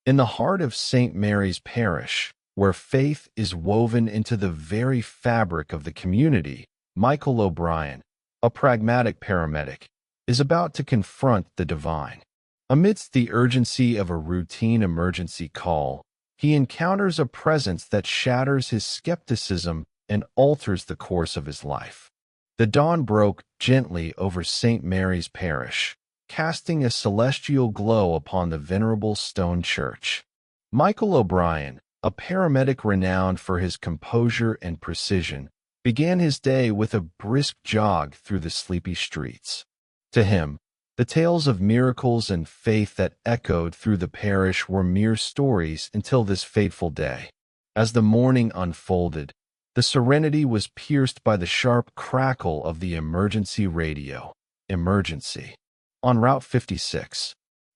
In the heart of St. Mary's Parish, where faith is woven into the very fabric of the community, Michael O'Brien, a pragmatic paramedic, is about to confront the divine. Amidst the urgency of a routine emergency call, he encounters a presence that shatters his skepticism and alters the course of his life. The dawn broke gently over St. Mary's Parish, casting a celestial glow upon the venerable stone church. Michael O'Brien, a paramedic renowned for his composure and precision, began his day with a brisk jog through the sleepy streets. To him, the tales of miracles and faith that echoed through the parish were mere stories until this fateful day. As the morning unfolded, the serenity was pierced by the sharp crackle of the emergency radio. Emergency. On Route 56.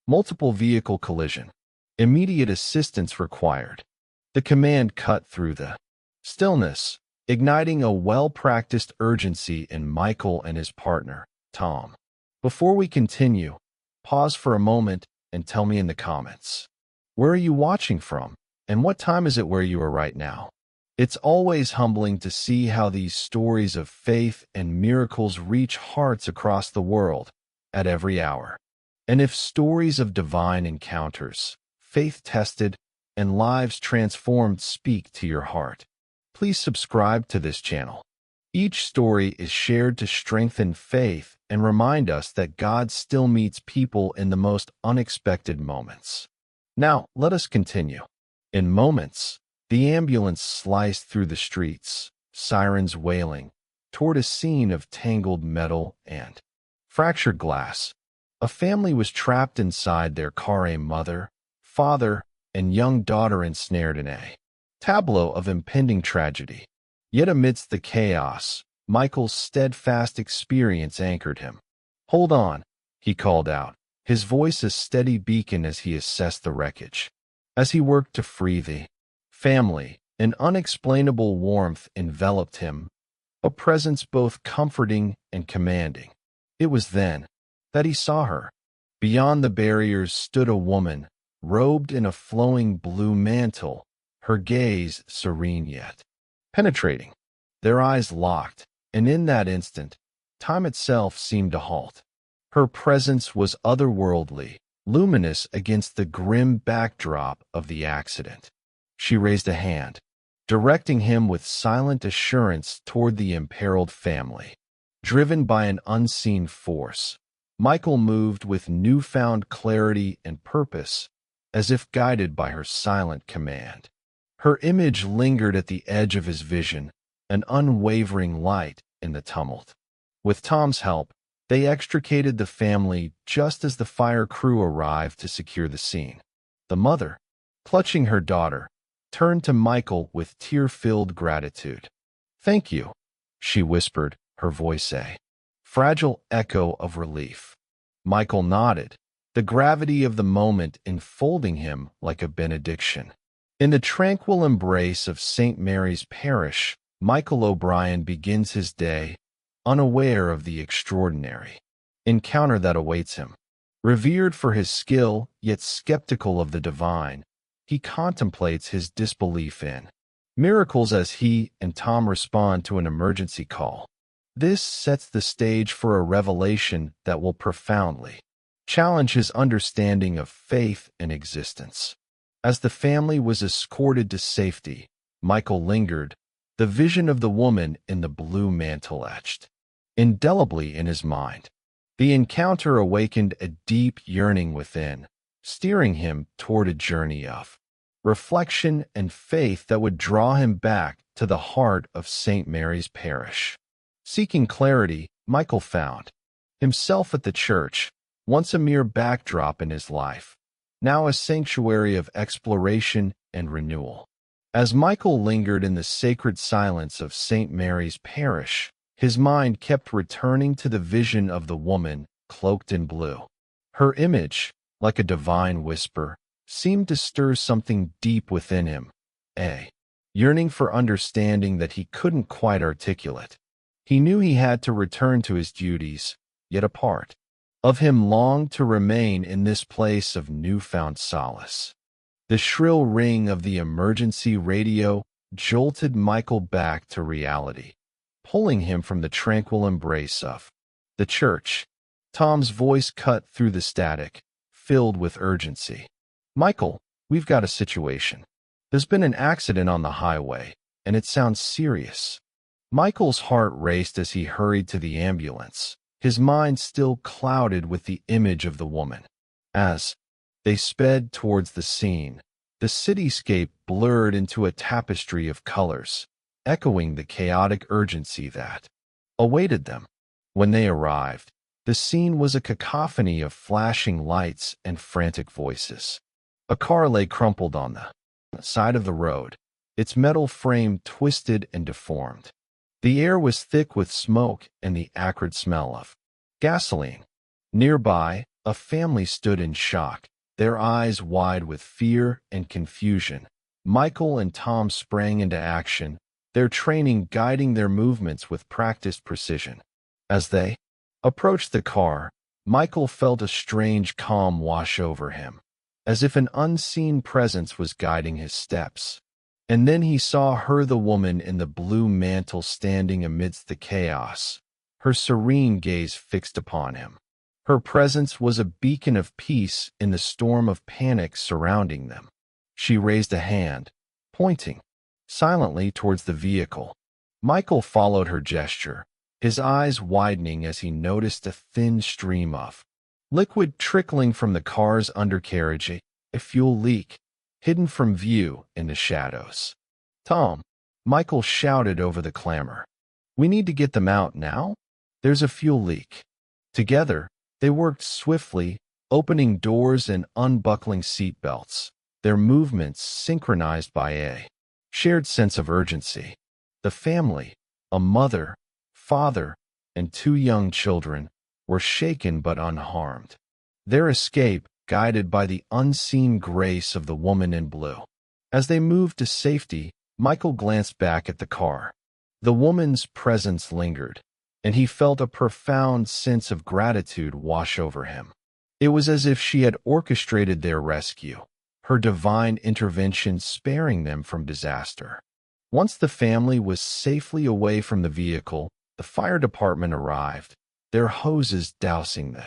Multiple vehicle collision. Immediate assistance required. The command cut through the stillness, igniting a well-practiced urgency in Michael and his partner, Tom. Before we continue, pause for a moment and tell me in the comments. Where are you watching from, and what time is it where you are right now? It's always humbling to see how these stories of faith and miracles reach hearts across the world at every hour. And if stories of divine encounters, faith tested, and lives transformed speak to your heart, please subscribe to this channel. Each story is shared to strengthen faith and remind us that God still meets people in the most unexpected moments. Now, let us continue. In moments, the ambulance sliced through the streets, sirens wailing, toward a scene of tangled metal and fractured glass. A family was trapped inside their car, a mother, father, and young daughter ensnared in a tableau of impending tragedy. Yet amidst the chaos, Michael's steadfast experience anchored him. "Hold on," he called out, his voice a steady beacon as he assessed the wreckage. As he worked to free the family, an unexplainable warmth enveloped him, a presence both comforting and commanding. It was then that he saw her. Beyond the barriers stood a woman, robed in a flowing blue mantle, her gaze serene yet penetrating. Their eyes locked, and in that instant, time itself seemed to halt. Her presence was otherworldly, luminous against the grim backdrop of the accident. She raised a hand, directing him with silent assurance toward the imperiled family. Driven by an unseen force, Michael moved with newfound clarity and purpose, as if guided by her silent command. Her image lingered at the edge of his vision, an unwavering light in the tumult. With Tom's help, they extricated the family just as the fire crew arrived to secure the scene. The mother, clutching her daughter, turned to Michael with tear-filled gratitude. "Thank you," she whispered, her voice a fragile echo of relief. Michael nodded, the gravity of the moment enfolding him like a benediction. In the tranquil embrace of St. Mary's Parish, Michael O'Brien begins his day, unaware of the extraordinary encounter that awaits him. Revered for his skill, yet skeptical of the divine, he contemplates his disbelief in miracles as he and Tom respond to an emergency call. This sets the stage for a revelation that will profoundly challenge his understanding of faith and existence. As the family was escorted to safety, Michael lingered, the vision of the woman in the blue mantle etched indelibly in his mind. The encounter awakened a deep yearning within, steering him toward a journey of reflection and faith that would draw him back to the heart of St. Mary's Parish. Seeking clarity, Michael found himself at the church, once a mere backdrop in his life, now a sanctuary of exploration and renewal. As Michael lingered in the sacred silence of St. Mary's Parish, his mind kept returning to the vision of the woman cloaked in blue. Her image, like a divine whisper, seemed to stir something deep within him, a yearning for understanding that he couldn't quite articulate. He knew he had to return to his duties, yet a part of him longed to remain in this place of newfound solace. The shrill ring of the emergency radio jolted Michael back to reality, pulling him from the tranquil embrace of the church. Tom's voice cut through the static, filled with urgency. "Michael, we've got a situation. There's been an accident on the highway, and it sounds serious." Michael's heart raced as he hurried to the ambulance, his mind still clouded with the image of the woman. As they sped towards the scene, the cityscape blurred into a tapestry of colors, echoing the chaotic urgency that awaited them. When they arrived, the scene was a cacophony of flashing lights and frantic voices. A car lay crumpled on the side of the road, its metal frame twisted and deformed. The air was thick with smoke and the acrid smell of gasoline. Nearby, a family stood in shock, their eyes wide with fear and confusion. Michael and Tom sprang into action, their training guiding their movements with practiced precision. As they approached the car, Michael felt a strange calm wash over him, as if an unseen presence was guiding his steps. And then he saw her, the woman in the blue mantle, standing amidst the chaos, her serene gaze fixed upon him. Her presence was a beacon of peace in the storm of panic surrounding them. She raised a hand, pointing silently towards the vehicle. Michael followed her gesture, his eyes widening as he noticed a thin stream of liquid trickling from the car's undercarriage, a fuel leak, hidden from view in the shadows. "Tom," Michael shouted over the clamor. "We need to get them out now. There's a fuel leak." Together, they worked swiftly, opening doors and unbuckling seat belts, their movements synchronized by a shared sense of urgency. The family, a mother, father, and two young children, were shaken but unharmed, their escape guided by the unseen grace of the woman in blue. As they moved to safety, Michael glanced back at the car. The woman's presence lingered, and he felt a profound sense of gratitude wash over him. It was as if she had orchestrated their rescue, her divine intervention sparing them from disaster. Once the family was safely away from the vehicle, the fire department arrived, their hoses dousing the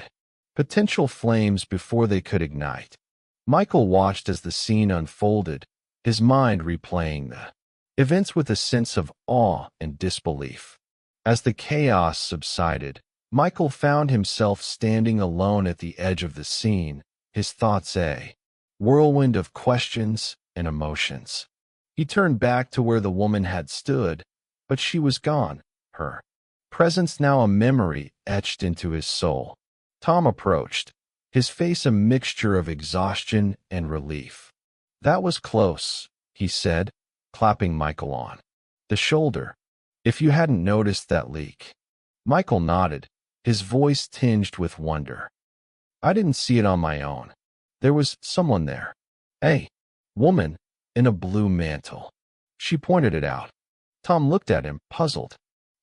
potential flames before they could ignite. Michael watched as the scene unfolded, his mind replaying the events with a sense of awe and disbelief. As the chaos subsided, Michael found himself standing alone at the edge of the scene, his thoughts a whirlwind of questions and emotions. He turned back to where the woman had stood, but she was gone, her presence now a memory etched into his soul. Tom approached, his face a mixture of exhaustion and relief. "That was close," he said, clapping Michael on the shoulder. "If you hadn't noticed that leak." Michael nodded, his voice tinged with wonder. "I didn't see it on my own. There was someone there. A woman in a blue mantle." She pointed it out. Tom looked at him, puzzled.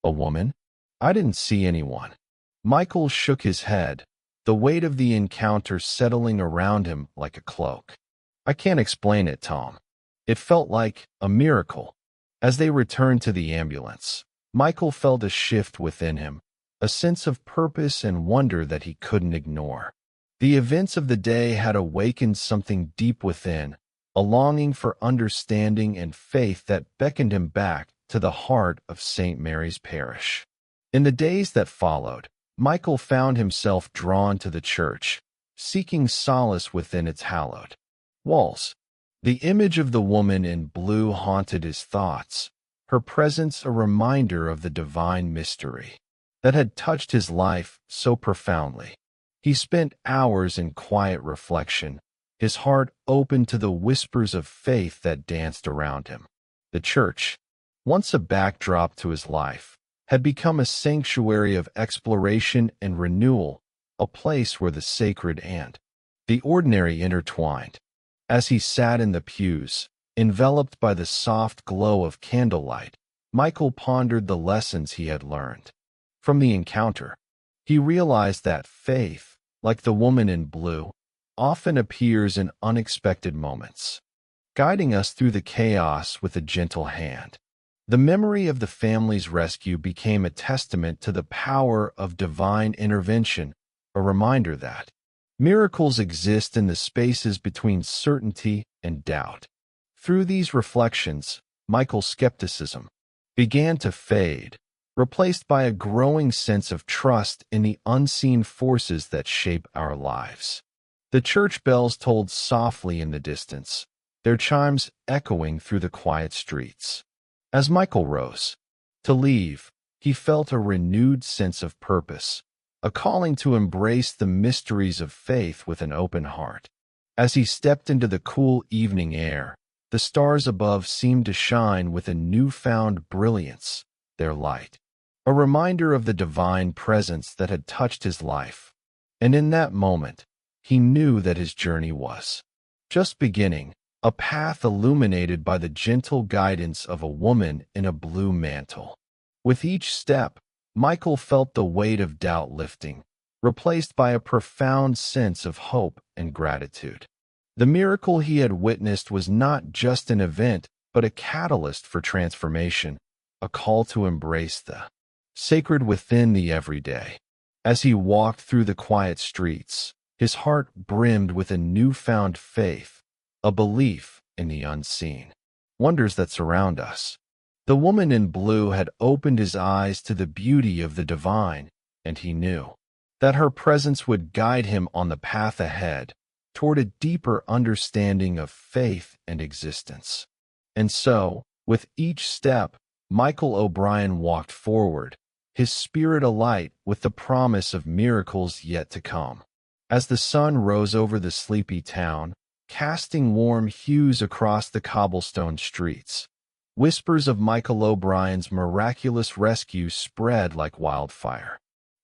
"A woman? I didn't see anyone." Michael shook his head, the weight of the encounter settling around him like a cloak. "I can't explain it, Tom. It felt like a miracle." As they returned to the ambulance, Michael felt a shift within him, a sense of purpose and wonder that he couldn't ignore. The events of the day had awakened something deep within, a longing for understanding and faith that beckoned him back to the heart of St. Mary's Parish. In the days that followed, Michael found himself drawn to the church, seeking solace within its hallowed walls. The image of the woman in blue haunted his thoughts, her presence a reminder of the divine mystery that had touched his life so profoundly. He spent hours in quiet reflection, his heart open to the whispers of faith that danced around him. The church, once a backdrop to his life, had become a sanctuary of exploration and renewal, a place where the sacred and the ordinary intertwined. As he sat in the pews, enveloped by the soft glow of candlelight, Michael pondered the lessons he had learned. From the encounter, he realized that faith, like the woman in blue, often appears in unexpected moments. guiding us through the chaos with a gentle hand. The memory of the family's rescue became a testament to the power of divine intervention, a reminder that miracles exist in the spaces between certainty and doubt. Through these reflections, Michael's skepticism began to fade, replaced by a growing sense of trust in the unseen forces that shape our lives. The church bells tolled softly in the distance, their chimes echoing through the quiet streets. As Michael rose to leave, he felt a renewed sense of purpose, a calling to embrace the mysteries of faith with an open heart. As he stepped into the cool evening air, the stars above seemed to shine with a newfound brilliance, their light, a reminder of the divine presence that had touched his life. And in that moment, he knew that his journey was just beginning, a path illuminated by the gentle guidance of a woman in a blue mantle. With each step, Michael felt the weight of doubt lifting, replaced by a profound sense of hope and gratitude. The miracle he had witnessed was not just an event, but a catalyst for transformation, a call to embrace the sacred within the everyday. As he walked through the quiet streets, his heart brimmed with a newfound faith, a belief in the unseen wonders that surround us. The woman in blue had opened his eyes to the beauty of the divine, and he knew that her presence would guide him on the path ahead toward a deeper understanding of faith and existence. And so, with each step, Michael O'Brien walked forward, his spirit alight with the promise of miracles yet to come. As the sun rose over the sleepy town, casting warm hues across the cobblestone streets, whispers of Michael O'Brien's miraculous rescue spread like wildfire.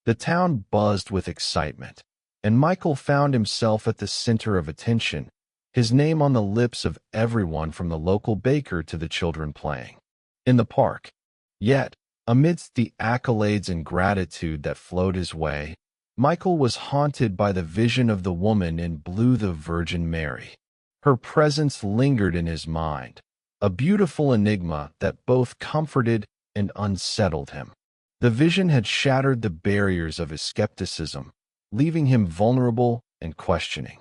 The town buzzed with excitement, and Michael found himself at the center of attention, his name on the lips of everyone from the local baker to the children playing in the park. Yet, amidst the accolades and gratitude that flowed his way, Michael was haunted by the vision of the woman in blue, the Virgin Mary. Her presence lingered in his mind, a beautiful enigma that both comforted and unsettled him. The vision had shattered the barriers of his skepticism, leaving him vulnerable and questioning.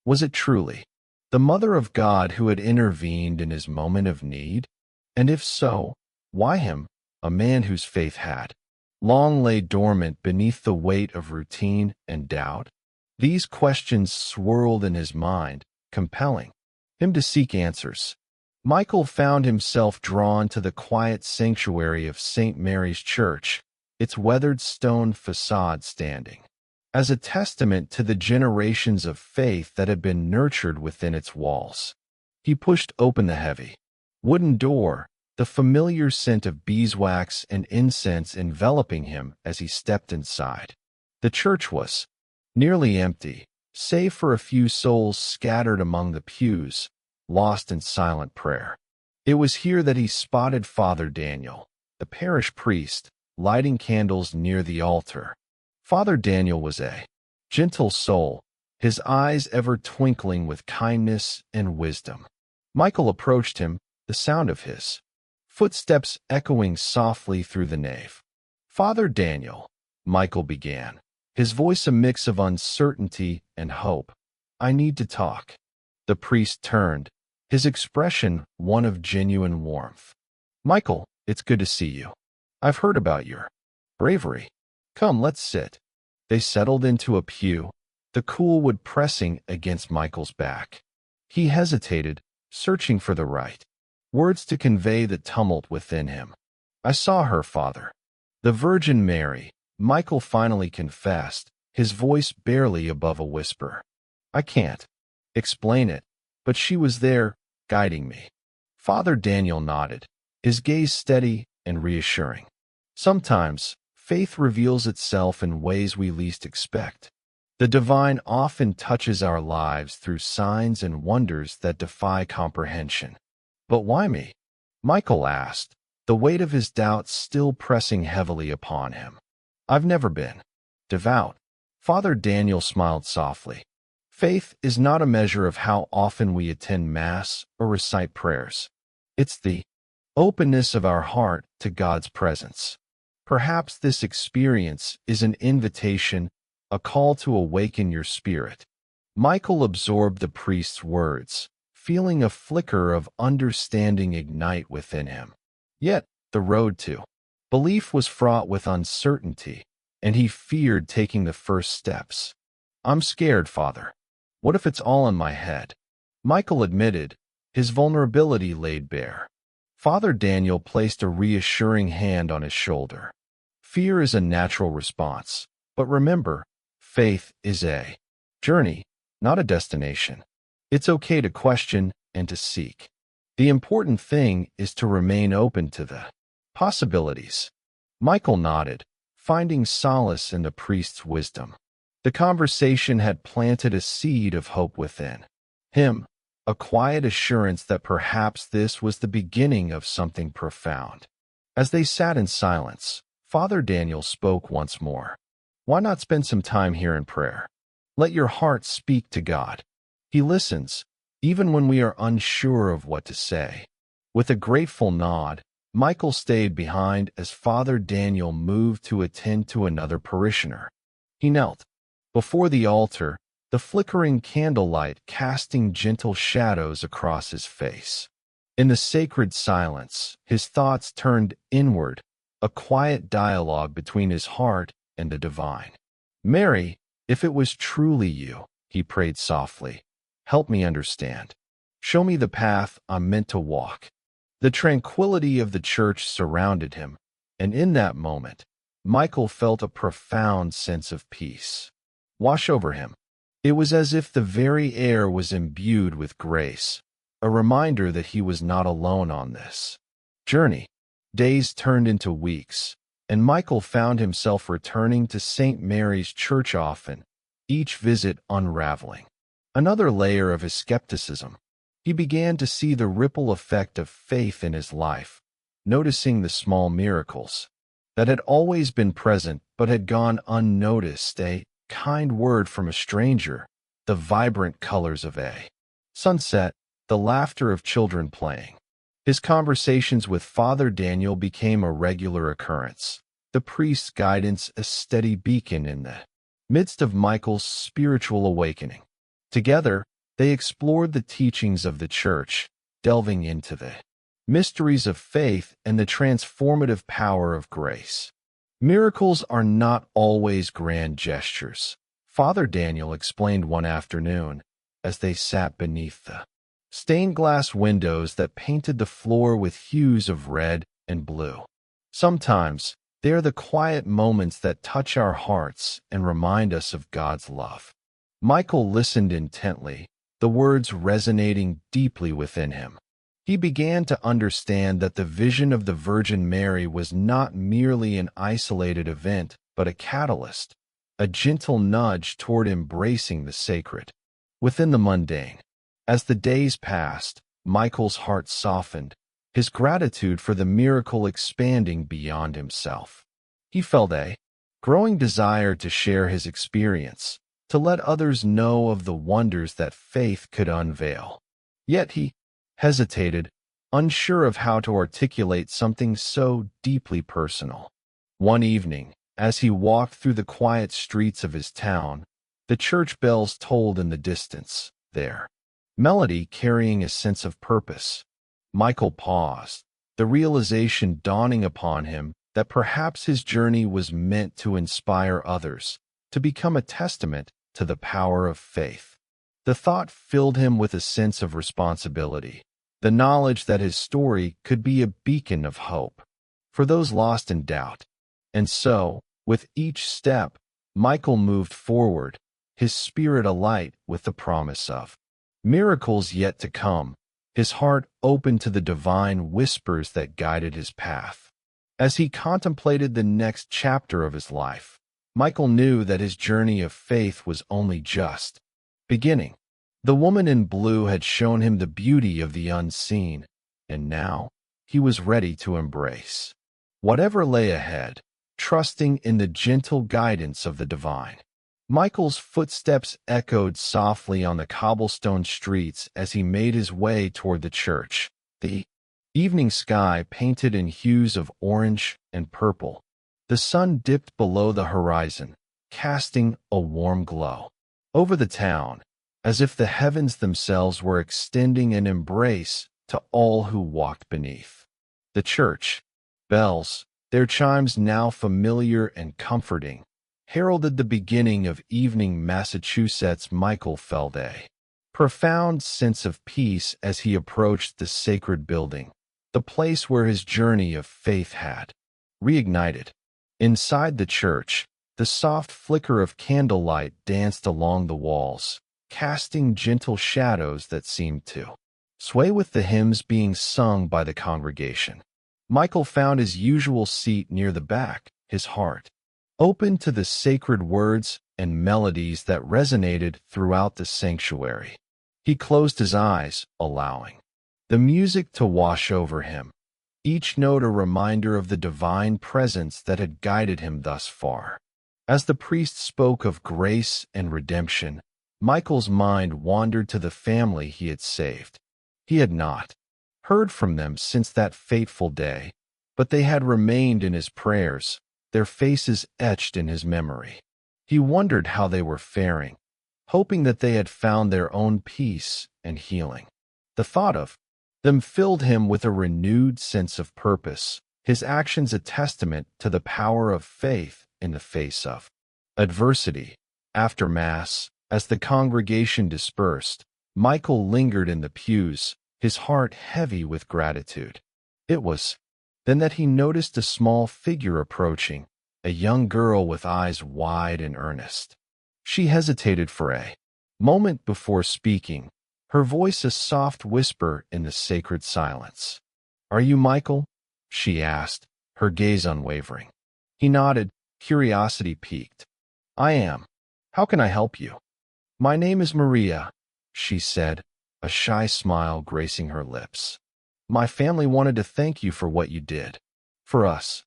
Was it truly the Mother of God who had intervened in his moment of need? And if so, why him, a man whose faith had long lay dormant beneath the weight of routine and doubt? These questions swirled in his mind, compelling him to seek answers. Michael found himself drawn to the quiet sanctuary of St. Mary's Church, its weathered stone facade standing as a testament to the generations of faith that had been nurtured within its walls. He pushed open the heavy wooden door, the familiar scent of beeswax and incense enveloping him as he stepped inside. The church was nearly empty, save for a few souls scattered among the pews, lost in silent prayer. It was here that he spotted Father Daniel, the parish priest, lighting candles near the altar. Father Daniel was a gentle soul, his eyes ever twinkling with kindness and wisdom. Michael approached him, the sound of his footsteps echoing softly through the nave. "Father Daniel," Michael began, his voice a mix of uncertainty and hope, "I need to talk." The priest turned, his expression one of genuine warmth. "Michael, it's good to see you. I've heard about your bravery. Come, let's sit." They settled into a pew, the cool wood pressing against Michael's back. He hesitated, searching for the right words to convey the tumult within him. "I saw her, Father. The Virgin Mary," Michael finally confessed, his voice barely above a whisper. "I can't explain it, but she was there, guiding me." Father Daniel nodded, his gaze steady and reassuring. Sometimes, faith reveals itself in ways we least expect. The divine often touches our lives through signs and wonders that defy comprehension. "But why me?" Michael asked, the weight of his doubts still pressing heavily upon him. "I've never been devout." Father Daniel smiled softly. Faith is not a measure of how often we attend Mass or recite prayers. It's the openness of our heart to God's presence. Perhaps this experience is an invitation, a call to awaken your spirit. Michael absorbed the priest's words, feeling a flicker of understanding ignite within him. Yet, the road to belief was fraught with uncertainty, and he feared taking the first steps. "I'm scared, Father. What if it's all in my head?" Michael admitted, his vulnerability laid bare. Father Daniel placed a reassuring hand on his shoulder. "Fear is a natural response, but remember, faith is a journey, not a destination. It's okay to question and to seek. The important thing is to remain open to the possibilities." Michael nodded, finding solace in the priest's wisdom. The conversation had planted a seed of hope within him, a quiet assurance that perhaps this was the beginning of something profound. As they sat in silence, Father Daniel spoke once more. "Why not spend some time here in prayer? Let your heart speak to God. He listens, even when we are unsure of what to say." With a grateful nod, Michael stayed behind as Father Daniel moved to attend to another parishioner. He knelt before the altar, the flickering candlelight casting gentle shadows across his face. In the sacred silence, his thoughts turned inward, a quiet dialogue between his heart and the divine. "Mary, if it was truly you," he prayed softly, "help me understand. Show me the path I'm meant to walk." The tranquility of the church surrounded him, and in that moment, Michael felt a profound sense of peace wash over him. It was as if the very air was imbued with grace, a reminder that he was not alone on this journey. Days turned into weeks, and Michael found himself returning to St. Mary's Church often, each visit unraveling another layer of his skepticism. He began to see the ripple effect of faith in his life, noticing the small miracles that had always been present but had gone unnoticed, a kind word from a stranger, the vibrant colors of a sunset, the laughter of children playing. His conversations with Father Daniel became a regular occurrence, the priest's guidance a steady beacon in the midst of Michael's spiritual awakening. Together, they explored the teachings of the Church, delving into the mysteries of faith and the transformative power of grace. Miracles are not always grand gestures, Father Daniel explained one afternoon as they sat beneath the stained glass windows that painted the floor with hues of red and blue. Sometimes, they are the quiet moments that touch our hearts and remind us of God's love. Michael listened intently, the words resonating deeply within him. He began to understand that the vision of the Virgin Mary was not merely an isolated event, but a catalyst, a gentle nudge toward embracing the sacred within the mundane. As the days passed, Michael's heart softened, his gratitude for the miracle expanding beyond himself. He felt a growing desire to share his experience, to let others know of the wonders that faith could unveil. Yet he hesitated, unsure of how to articulate something so deeply personal. One evening, as he walked through the quiet streets of his town, the church bells tolled in the distance, their melody carrying a sense of purpose. Michael paused, the realization dawning upon him that perhaps his journey was meant to inspire others, to become a testament to the power of faith. The thought filled him with a sense of responsibility, the knowledge that his story could be a beacon of hope for those lost in doubt. And so, with each step, Michael moved forward, his spirit alight with the promise of miracles yet to come, his heart open to the divine whispers that guided his path. As he contemplated the next chapter of his life, Michael knew that his journey of faith was only just beginning. The woman in blue had shown him the beauty of the unseen, and now he was ready to embrace whatever lay ahead, trusting in the gentle guidance of the divine. Michael's footsteps echoed softly on the cobblestone streets as he made his way toward the church. The evening sky painted in hues of orange and purple. The sun dipped below the horizon, casting a warm glow over the town, as if the heavens themselves were extending an embrace to all who walked beneath. The church bells, their chimes now familiar and comforting, heralded the beginning of evening Massachusetts. Michael felt a profound sense of peace as he approached the sacred building, the place where his journey of faith had reignited. Inside the church, the soft flicker of candlelight danced along the walls, casting gentle shadows that seemed to sway with the hymns being sung by the congregation. Michael found his usual seat near the back, his heart open to the sacred words and melodies that resonated throughout the sanctuary. He closed his eyes, allowing the music to wash over him, each note a reminder of the divine presence that had guided him thus far. As the priest spoke of grace and redemption, Michael's mind wandered to the family he had saved. He had not heard from them since that fateful day, but they had remained in his prayers, their faces etched in his memory. He wondered how they were faring, hoping that they had found their own peace and healing. The thought of them filled him with a renewed sense of purpose, his actions a testament to the power of faith in the face of adversity. After Mass, as the congregation dispersed, Michael lingered in the pews, his heart heavy with gratitude. It was then that he noticed a small figure approaching, a young girl with eyes wide and earnest. She hesitated for a moment before speaking, her voice a soft whisper in the sacred silence. "Are you Michael?" she asked, her gaze unwavering. He nodded, curiosity piqued. "I am. How can I help you?" "My name is Maria," she said, a shy smile gracing her lips. "My family wanted to thank you for what you did for us."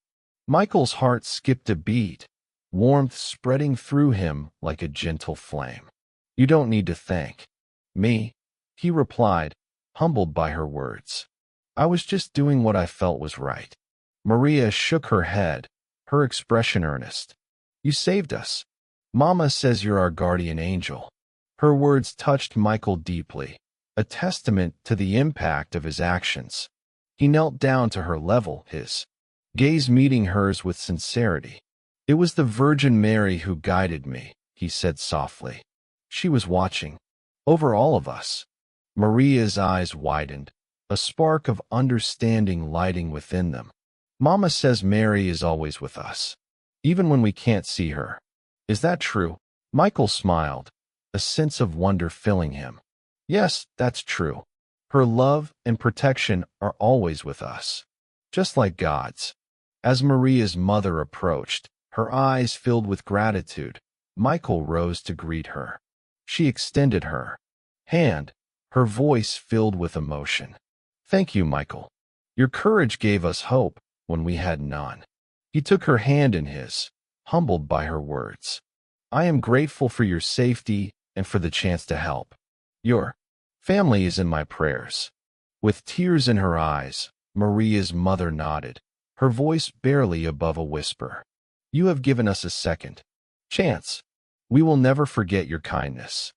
Michael's heart skipped a beat, warmth spreading through him like a gentle flame. "You don't need to thank me," he replied, humbled by her words. "I was just doing what I felt was right." Maria shook her head, her expression earnest. "You saved us. Mama says you're our guardian angel." Her words touched Michael deeply, a testament to the impact of his actions. He knelt down to her level, his gaze meeting hers with sincerity. "It was the Virgin Mary who guided me," he said softly. "She was watching over all of us." Maria's eyes widened, a spark of understanding lighting within them. "Mama says Mary is always with us, even when we can't see her. Is that true?" Michael smiled, a sense of wonder filling him. "Yes, that's true. Her love and protection are always with us, just like God's." As Maria's mother approached, her eyes filled with gratitude, Michael rose to greet her. She extended her hand, her voice filled with emotion. "Thank you, Michael. Your courage gave us hope when we had none." He took her hand in his, humbled by her words. "I am grateful for your safety and for the chance to help. Your family is in my prayers." With tears in her eyes, Maria's mother nodded, her voice barely above a whisper. "You have given us a second chance. We will never forget your kindness."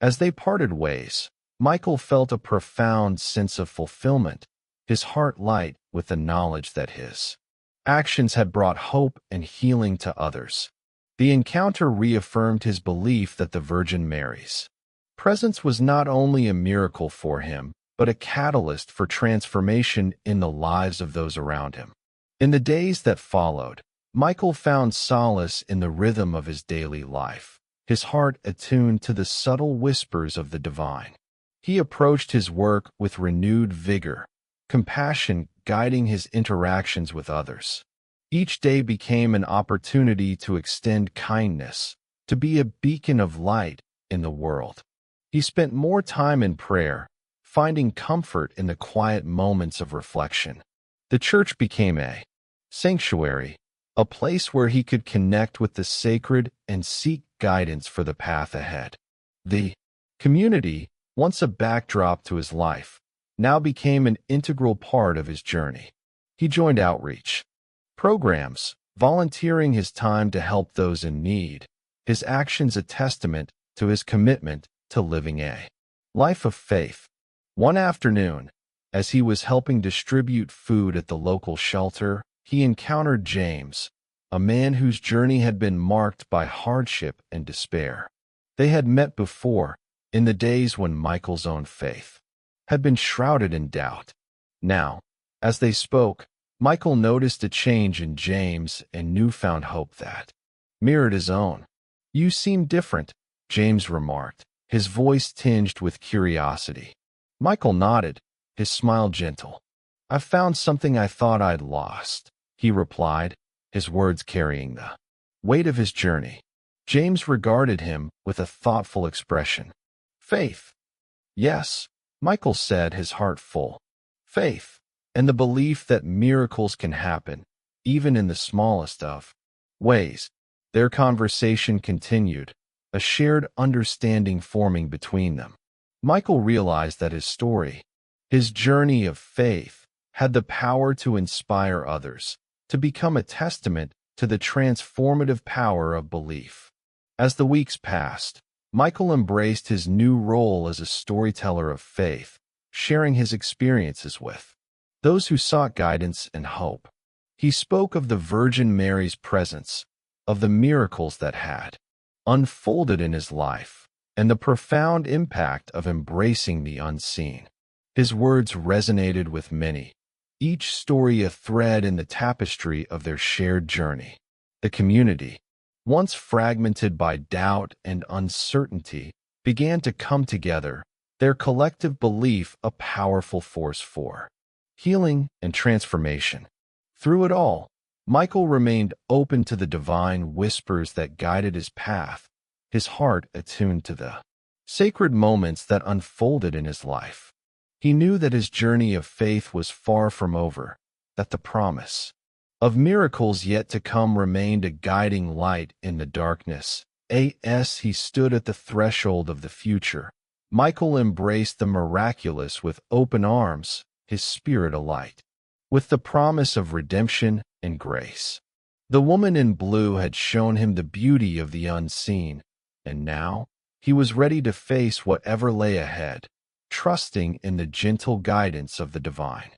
As they parted ways, Michael felt a profound sense of fulfillment, his heart light with the knowledge that his actions had brought hope and healing to others. The encounter reaffirmed his belief that the Virgin Mary's presence was not only a miracle for him, but a catalyst for transformation in the lives of those around him. In the days that followed, Michael found solace in the rhythm of his daily life, his heart attuned to the subtle whispers of the divine. He approached his work with renewed vigor, compassion guiding his interactions with others. Each day became an opportunity to extend kindness, to be a beacon of light in the world. He spent more time in prayer, finding comfort in the quiet moments of reflection. The church became a sanctuary, a place where he could connect with the sacred and seek guidance for the path ahead. The community, once a backdrop to his life, now became an integral part of his journey. He joined outreach programs, volunteering his time to help those in need, his actions a testament to his commitment to living a life of faith. One afternoon, as he was helping distribute food at the local shelter, he encountered James, a man whose journey had been marked by hardship and despair. They had met before, in the days when Michael's own faith had been shrouded in doubt. Now, as they spoke, Michael noticed a change in James and newfound hope that mirrored his own. "You seem different," James remarked, his voice tinged with curiosity. Michael nodded, his smile gentle. "I've found something I thought I'd lost," he replied, his words carrying the weight of his journey. James regarded him with a thoughtful expression. "Faith." "Yes," Michael said, his heart full. "Faith, and the belief that miracles can happen, even in the smallest of ways." Their conversation continued, a shared understanding forming between them. Michael realized that his story, his journey of faith, had the power to inspire others, to become a testament to the transformative power of belief. As the weeks passed, Michael embraced his new role as a storyteller of faith, sharing his experiences with those who sought guidance and hope. He spoke of the Virgin Mary's presence, of the miracles that had unfolded in his life, and the profound impact of embracing the unseen. His words resonated with many, each story a thread in the tapestry of their shared journey. The community, once fragmented by doubt and uncertainty, began to come together, their collective belief a powerful force for healing and transformation. Through it all, Michael remained open to the divine whispers that guided his path, his heart attuned to the sacred moments that unfolded in his life. He knew that his journey of faith was far from over, that the promise of miracles yet to come remained a guiding light in the darkness. As he stood at the threshold of the future, Michael embraced the miraculous with open arms, his spirit alight with the promise of redemption and grace. The woman in blue had shown him the beauty of the unseen, and now he was ready to face whatever lay ahead, trusting in the gentle guidance of the divine.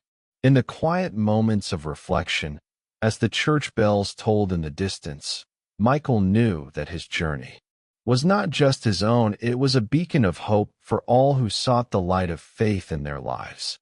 In the quiet moments of reflection, as the church bells tolled in the distance, Michael knew that his journey was not just his own, it was a beacon of hope for all who sought the light of faith in their lives.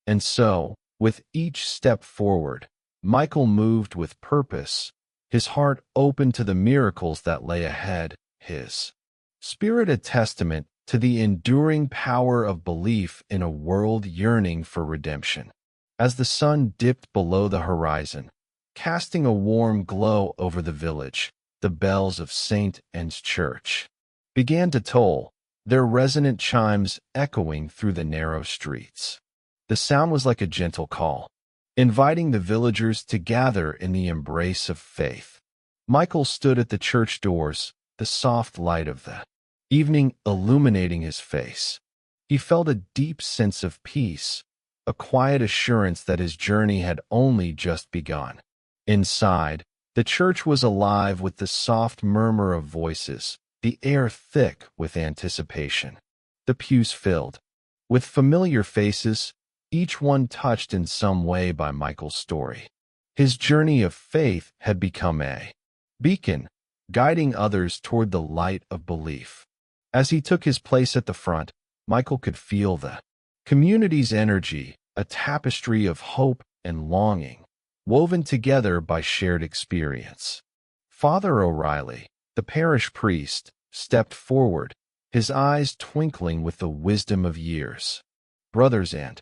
And so, with each step forward, Michael moved with purpose, his heart open to the miracles that lay ahead, his spirit a testament to the enduring power of belief in a world yearning for redemption. As the sun dipped below the horizon, casting a warm glow over the village, the bells of St. Anne's Church began to toll, their resonant chimes echoing through the narrow streets. The sound was like a gentle call, inviting the villagers to gather in the embrace of faith. Michael stood at the church doors, the soft light of the evening illuminating his face. He felt a deep sense of peace, a quiet assurance that his journey had only just begun. Inside, the church was alive with the soft murmur of voices, the air thick with anticipation. The pews filled with familiar faces, each one touched in some way by Michael's story. His journey of faith had become a beacon, guiding others toward the light of belief. As he took his place at the front, Michael could feel the community's energy, a tapestry of hope and longing, woven together by shared experience. Father O'Reilly, the parish priest, stepped forward, his eyes twinkling with the wisdom of years. "Brothers and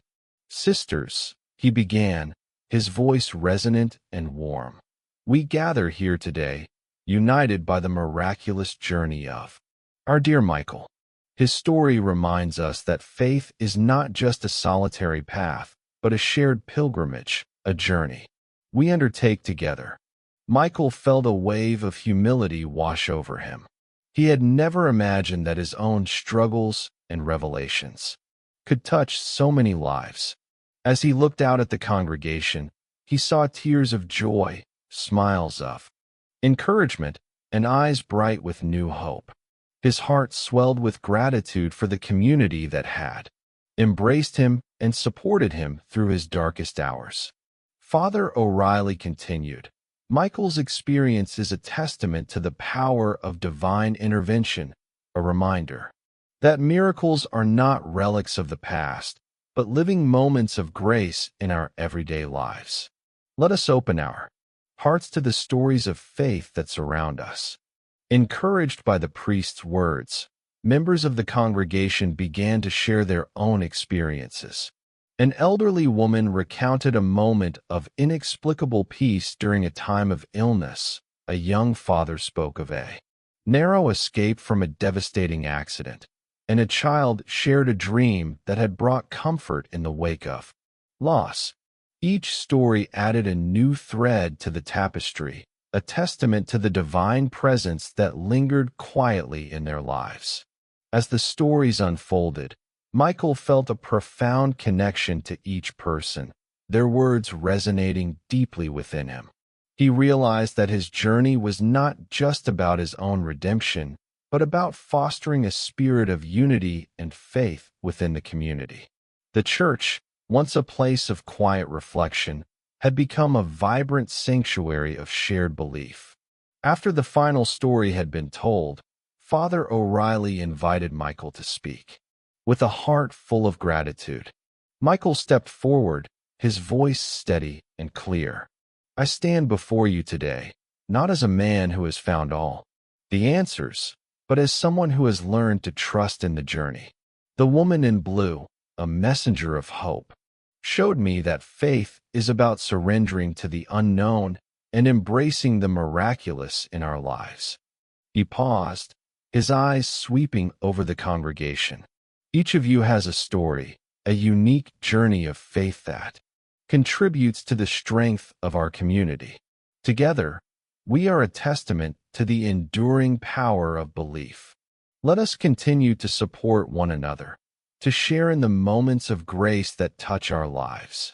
sisters," he began, his voice resonant and warm, "we gather here today, united by the miraculous journey of our dear Michael." His story reminds us that faith is not just a solitary path, but a shared pilgrimage, a journey we undertake together. Michael felt a wave of humility wash over him. He had never imagined that his own struggles and revelations could touch so many lives. As he looked out at the congregation, he saw tears of joy, smiles of encouragement, and eyes bright with new hope. His heart swelled with gratitude for the community that had embraced him and supported him through his darkest hours. Father O'Reilly continued, Michael's experience is a testament to the power of divine intervention, a reminder that miracles are not relics of the past, but living moments of grace in our everyday lives. Let us open our hearts to the stories of faith that surround us. Encouraged by the priest's words, members of the congregation began to share their own experiences. An elderly woman recounted a moment of inexplicable peace during a time of illness. A young father spoke of a narrow escape from a devastating accident, and a child shared a dream that had brought comfort in the wake of loss. Each story added a new thread to the tapestry, a testament to the divine presence that lingered quietly in their lives. As the stories unfolded, Michael felt a profound connection to each person, their words resonating deeply within him. He realized that his journey was not just about his own redemption, but about fostering a spirit of unity and faith within the community. The church, once a place of quiet reflection, had become a vibrant sanctuary of shared belief. After the final story had been told, Father O'Reilly invited Michael to speak. With a heart full of gratitude, Michael stepped forward, his voice steady and clear. I stand before you today, not as a man who has found all the answers, but as someone who has learned to trust in the journey. The woman in blue, a messenger of hope, showed me that faith is about surrendering to the unknown and embracing the miraculous in our lives. He paused, his eyes sweeping over the congregation. Each of you has a story, a unique journey of faith that contributes to the strength of our community. Together, we are a testament to the enduring power of belief. Let us continue to support one another, to share in the moments of grace that touch our lives.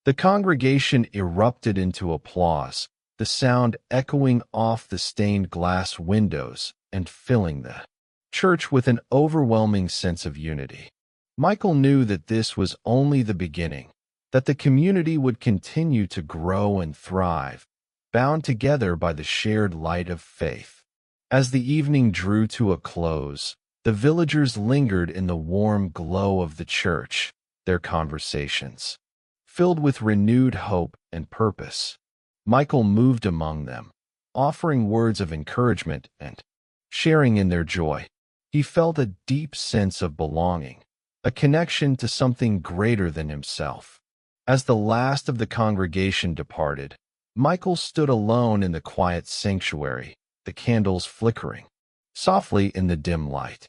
The congregation erupted into applause, the sound echoing off the stained glass windows and filling the church with an overwhelming sense of unity. Michael knew that this was only the beginning, that the community would continue to grow and thrive, bound together by the shared light of faith. As the evening drew to a close, the villagers lingered in the warm glow of the church, their conversations filled with renewed hope and purpose. Michael moved among them, offering words of encouragement and sharing in their joy. He felt a deep sense of belonging, a connection to something greater than himself. As the last of the congregation departed, Michael stood alone in the quiet sanctuary, the candles flickering softly in the dim light.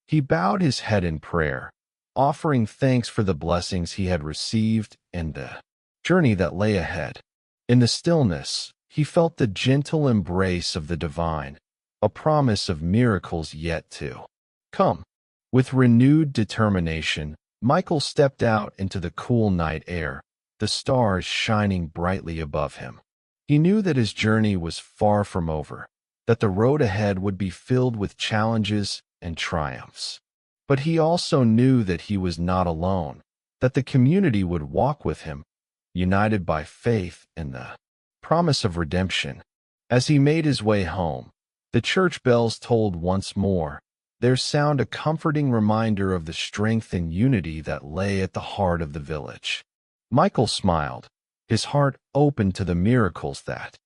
He bowed his head in prayer, offering thanks for the blessings he had received and the journey that lay ahead. In the stillness, he felt the gentle embrace of the divine, a promise of miracles yet to come. With renewed determination, Michael stepped out into the cool night air, the stars shining brightly above him. He knew that his journey was far from over, that the road ahead would be filled with challenges and triumphs. But he also knew that he was not alone, that the community would walk with him, united by faith in the promise of redemption. As he made his way home, the church bells tolled once more, their sound a comforting reminder of the strength and unity that lay at the heart of the village. Michael smiled, his heart open to the miracles that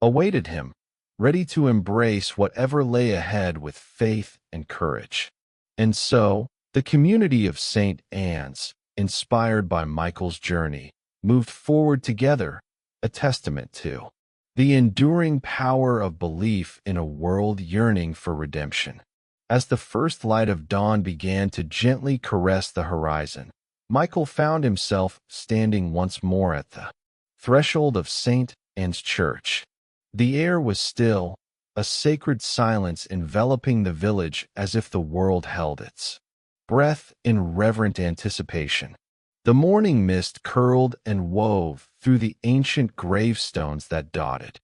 awaited him, ready to embrace whatever lay ahead with faith and courage. And so, the community of St. Anne's, inspired by Michael's journey, moved forward together, a testament to the enduring power of belief in a world yearning for redemption. As the first light of dawn began to gently caress the horizon, Michael found himself standing once more at the threshold of St. Anne's Church. The air was still, a sacred silence enveloping the village as if the world held its breath in reverent anticipation. The morning mist curled and wove through the ancient gravestones that dotted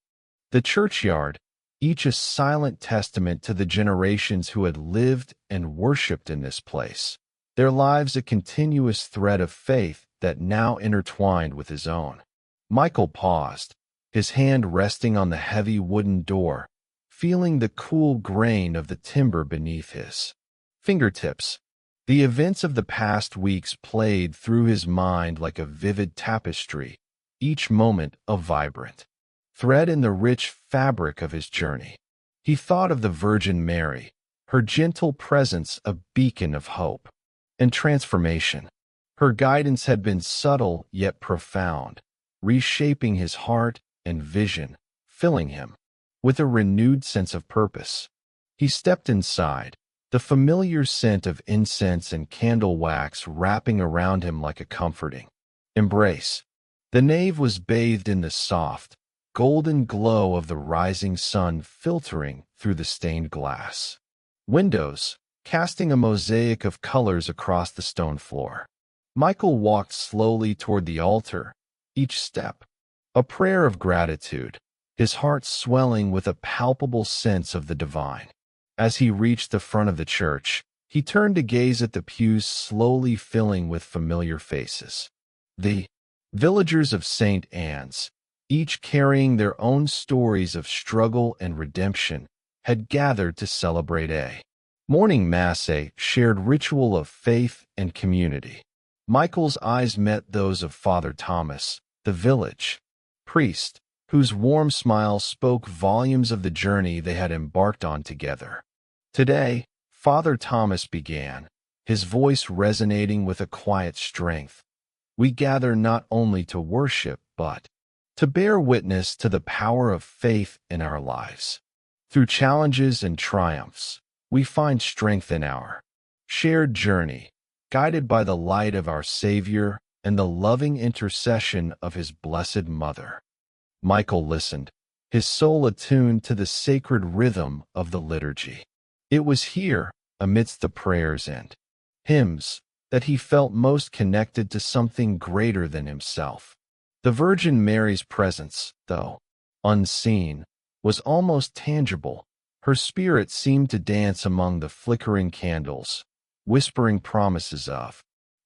the churchyard, each a silent testament to the generations who had lived and worshipped in this place, their lives a continuous thread of faith that now intertwined with his own. Michael paused, his hand resting on the heavy wooden door, feeling the cool grain of the timber beneath his fingertips. The events of the past weeks played through his mind like a vivid tapestry, each moment a vibrant thread in the rich fabric of his journey. He thought of the Virgin Mary, her gentle presence a beacon of hope and transformation. Her guidance had been subtle yet profound, reshaping his heart and vision, filling him with a renewed sense of purpose. He stepped inside, the familiar scent of incense and candle wax wrapping around him like a comforting embrace. The nave was bathed in the soft, golden glow of the rising sun filtering through the stained glass windows, casting a mosaic of colors across the stone floor. Michael walked slowly toward the altar, each step a prayer of gratitude, his heart swelling with a palpable sense of the divine. As he reached the front of the church, he turned to gaze at the pews slowly filling with familiar faces. The villagers of St. Anne's, each carrying their own stories of struggle and redemption, had gathered to celebrate a morning mass, a shared ritual of faith and community. Michael's eyes met those of Father Thomas, the village priest, whose warm smile spoke volumes of the journey they had embarked on together. Today, Father Thomas began, his voice resonating with a quiet strength. We gather not only to worship, but to bear witness to the power of faith in our lives. Through challenges and triumphs, we find strength in our shared journey, guided by the light of our Savior and the loving intercession of his Blessed Mother. Michael listened, his soul attuned to the sacred rhythm of the liturgy. It was here, amidst the prayers and hymns, that he felt most connected to something greater than himself. The Virgin Mary's presence, though unseen, was almost tangible. Her spirit seemed to dance among the flickering candles, whispering promises of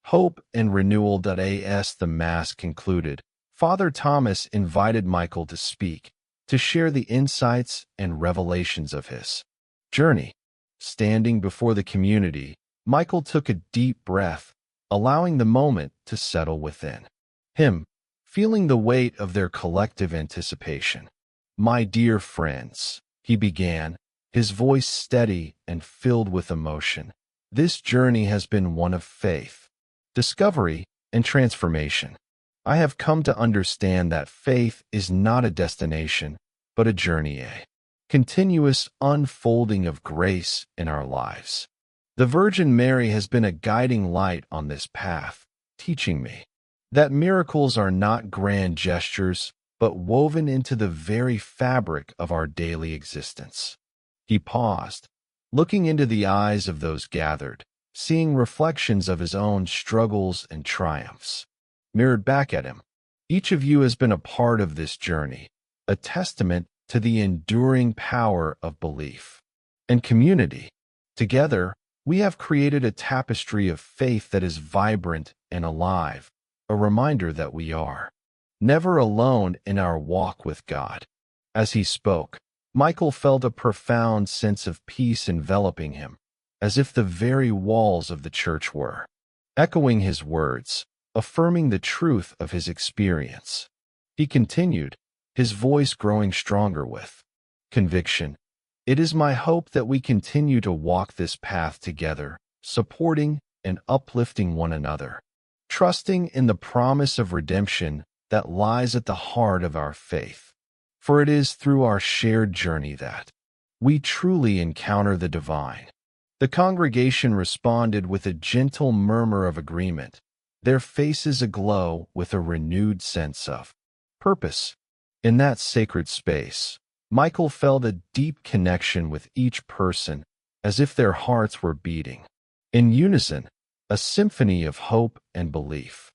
hope and renewal. As the Mass concluded, Father Thomas invited Michael to speak, to share the insights and revelations of his journey. Standing before the community, Michael took a deep breath, allowing the moment to settle within him, feeling the weight of their collective anticipation. "My dear friends," he began, his voice steady and filled with emotion, "this journey has been one of faith, discovery, and transformation. I have come to understand that faith is not a destination, but a journey, a continuous unfolding of grace in our lives. The Virgin Mary has been a guiding light on this path, teaching me that miracles are not grand gestures, but woven into the very fabric of our daily existence." He paused, looking into the eyes of those gathered, seeing reflections of his own struggles and triumphs mirrored back at him. "Each of you has been a part of this journey, a testament to the enduring power of belief and community. Together, we have created a tapestry of faith that is vibrant and alive, a reminder that we are never alone in our walk with God." As he spoke, Michael felt a profound sense of peace enveloping him, as if the very walls of the church were echoing his words, affirming the truth of his experience. He continued, his voice growing stronger with conviction. "It is my hope that we continue to walk this path together, supporting and uplifting one another, trusting in the promise of redemption that lies at the heart of our faith. For it is through our shared journey that we truly encounter the divine." The congregation responded with a gentle murmur of agreement, their faces aglow with a renewed sense of purpose. In that sacred space, Michael felt a deep connection with each person, as if their hearts were beating in unison, a symphony of hope and belief.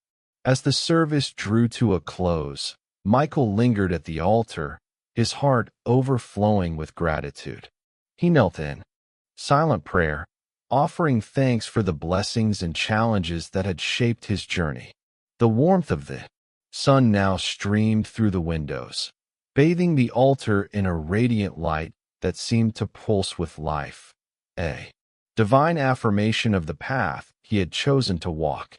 As the service drew to a close, Michael lingered at the altar, his heart overflowing with gratitude. He knelt in silent prayer, offering thanks for the blessings and challenges that had shaped his journey. The warmth of the sun now streamed through the windows, bathing the altar in a radiant light that seemed to pulse with life. A divine affirmation of the path he had chosen to walk.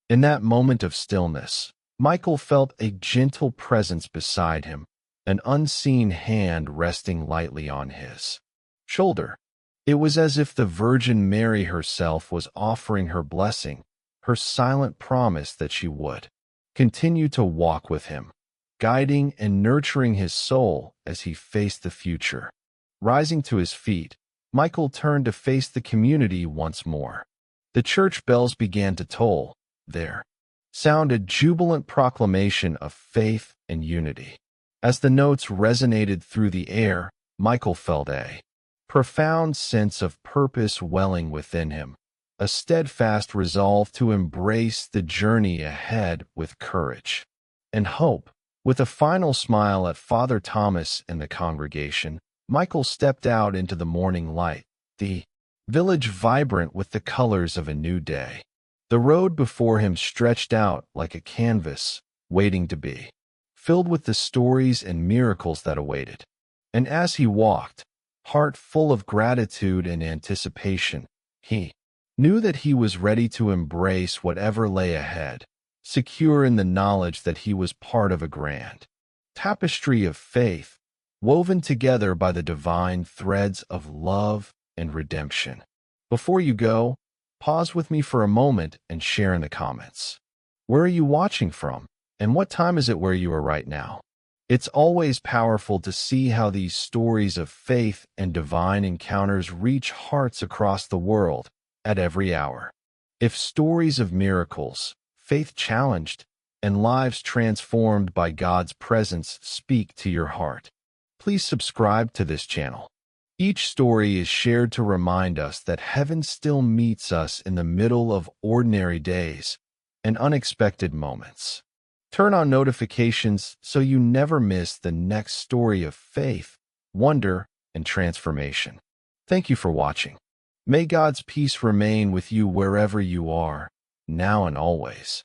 In that moment of stillness, Michael felt a gentle presence beside him, an unseen hand resting lightly on his shoulder. It was as if the Virgin Mary herself was offering her blessing, her silent promise that she would continue to walk with him, guiding and nurturing his soul as he faced the future. Rising to his feet, Michael turned to face the community once more. The church bells began to toll. There sounded jubilant proclamation of faith and unity. As the notes resonated through the air, Michael felt a profound sense of purpose welling within him, a steadfast resolve to embrace the journey ahead with courage and hope. With a final smile at Father Thomas and the congregation, Michael stepped out into the morning light, the village vibrant with the colors of a new day. The road before him stretched out like a canvas, waiting to be filled with the stories and miracles that awaited. And as he walked, heart full of gratitude and anticipation, he knew that he was ready to embrace whatever lay ahead, secure in the knowledge that he was part of a grand tapestry of faith, woven together by the divine threads of love and redemption. Before you go, pause with me for a moment and share in the comments. Where are you watching from, and what time is it where you are right now? It's always powerful to see how these stories of faith and divine encounters reach hearts across the world at every hour. If stories of miracles, faith challenged, and lives transformed by God's presence speak to your heart, please subscribe to this channel. Each story is shared to remind us that heaven still meets us in the middle of ordinary days and unexpected moments. Turn on notifications so you never miss the next story of faith, wonder, and transformation. Thank you for watching. May God's peace remain with you wherever you are, now and always.